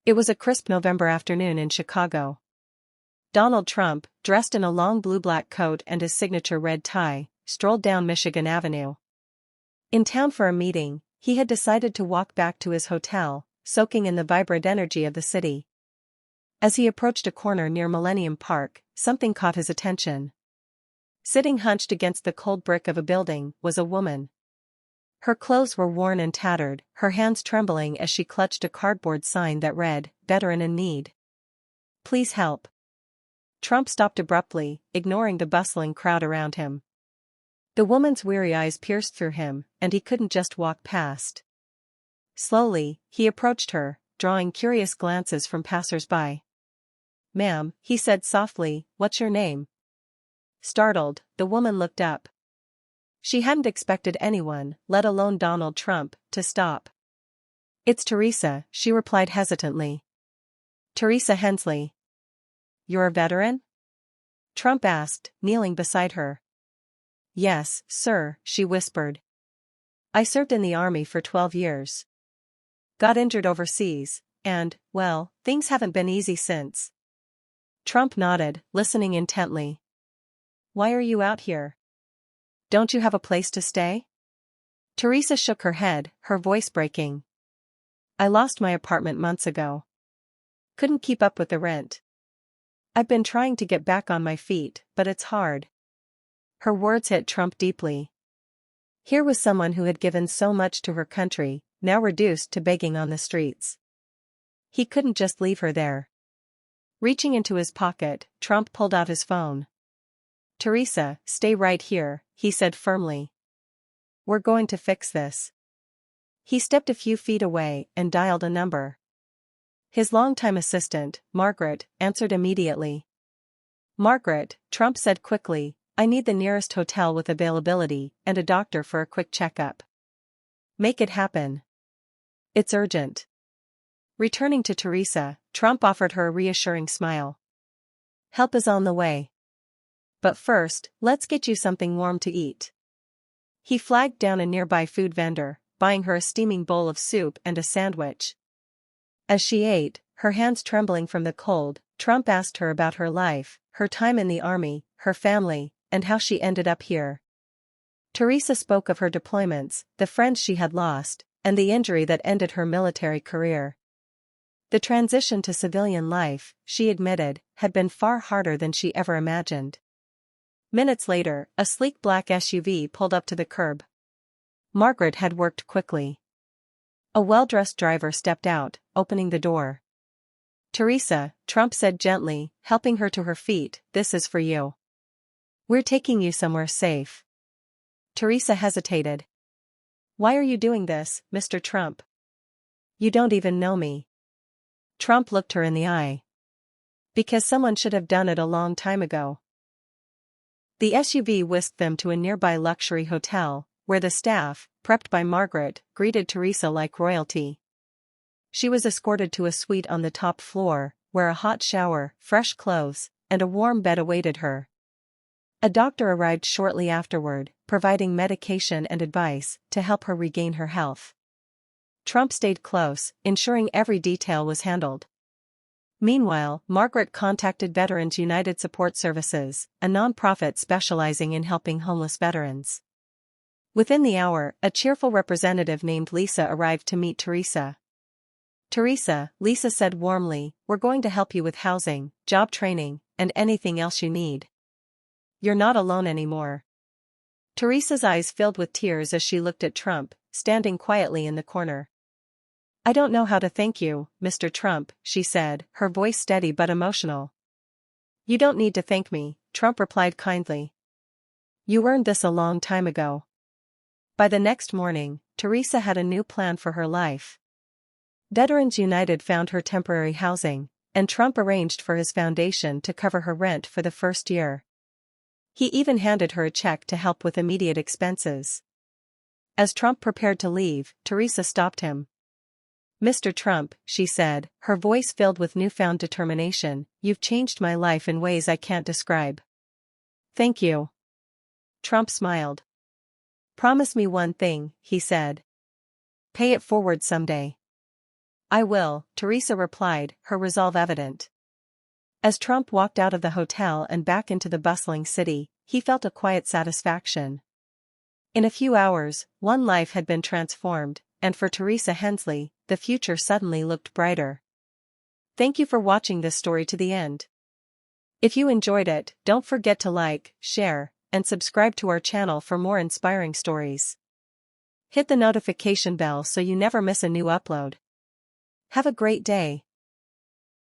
It was a crisp November afternoon in Chicago. Donald Trump, dressed in a long blue-black coat and his signature red tie, strolled down Michigan Avenue. In town for a meeting, he had decided to walk back to his hotel, soaking in the vibrant energy of the city. As he approached a corner near Millennium Park, something caught his attention. Sitting hunched against the cold brick of a building was a woman. Her clothes were worn and tattered, her hands trembling as she clutched a cardboard sign that read, "Veteran in Need. Please help." Trump stopped abruptly, ignoring the bustling crowd around him. The woman's weary eyes pierced through him, and he couldn't just walk past. Slowly, he approached her, drawing curious glances from passers-by. "Ma'am," he said softly, "what's your name?" Startled, the woman looked up. She hadn't expected anyone, let alone Donald Trump, to stop. "It's Teresa," she replied hesitantly. "Teresa Hensley." "You're a veteran?" Trump asked, kneeling beside her. "Yes, sir," she whispered. "I served in the army for 12 years. Got injured overseas, and, well, things haven't been easy since." Trump nodded, listening intently. "Why are you out here? Don't you have a place to stay?" Teresa shook her head, her voice breaking. "I lost my apartment months ago. Couldn't keep up with the rent. I've been trying to get back on my feet, but it's hard." Her words hit Trump deeply. Here was someone who had given so much to her country, now reduced to begging on the streets. He couldn't just leave her there. Reaching into his pocket, Trump pulled out his phone. "Teresa, stay right here," he said firmly. "We're going to fix this." He stepped a few feet away and dialed a number. His longtime assistant, Margaret, answered immediately. "Margaret," Trump said quickly, "I need the nearest hotel with availability and a doctor for a quick checkup. Make it happen. It's urgent." Returning to Teresa, Trump offered her a reassuring smile. "Help is on the way. But first, let's get you something warm to eat." He flagged down a nearby food vendor, buying her a steaming bowl of soup and a sandwich. As she ate, her hands trembling from the cold, Trump asked her about her life, her time in the army, her family, and how she ended up here. Teresa spoke of her deployments, the friends she had lost, and the injury that ended her military career. The transition to civilian life, she admitted, had been far harder than she ever imagined. Minutes later, a sleek black SUV pulled up to the curb. Margaret had worked quickly. A well-dressed driver stepped out, opening the door. "Teresa," Trump said gently, helping her to her feet, "this is for you. We're taking you somewhere safe." Teresa hesitated. "Why are you doing this, Mr. Trump? You don't even know me." Trump looked her in the eye. "Because someone should have done it a long time ago." The SUV whisked them to a nearby luxury hotel, where the staff, prepped by Margaret, greeted Teresa like royalty. She was escorted to a suite on the top floor, where a hot shower, fresh clothes, and a warm bed awaited her. A doctor arrived shortly afterward, providing medication and advice to help her regain her health. Trump stayed close, ensuring every detail was handled. Meanwhile, Margaret contacted Veterans United Support Services, a nonprofit specializing in helping homeless veterans. Within the hour, a cheerful representative named Lisa arrived to meet Teresa. "Teresa," Lisa said warmly, "we're going to help you with housing, job training, and anything else you need. You're not alone anymore." Teresa's eyes filled with tears as she looked at Trump, standing quietly in the corner. "I don't know how to thank you, Mr. Trump," she said, her voice steady but emotional. "You don't need to thank me," Trump replied kindly. "You earned this a long time ago." By the next morning, Teresa had a new plan for her life. Veterans United found her temporary housing, and Trump arranged for his foundation to cover her rent for the first year. He even handed her a check to help with immediate expenses. As Trump prepared to leave, Teresa stopped him. "Mr. Trump," she said, her voice filled with newfound determination, "you've changed my life in ways I can't describe." "Thank you." Trump smiled. "Promise me one thing," he said. "Pay it forward someday." I will, Teresa replied, her resolve evident. As Trump walked out of the hotel and back into the bustling city, he felt a quiet satisfaction. In a few hours, one life had been transformed, and for Teresa Hensley, the future suddenly looked brighter. Thank you for watching this story to the end. If you enjoyed it, don't forget to like, share, and subscribe to our channel for more inspiring stories. Hit the notification bell so you never miss a new upload. Have a great day.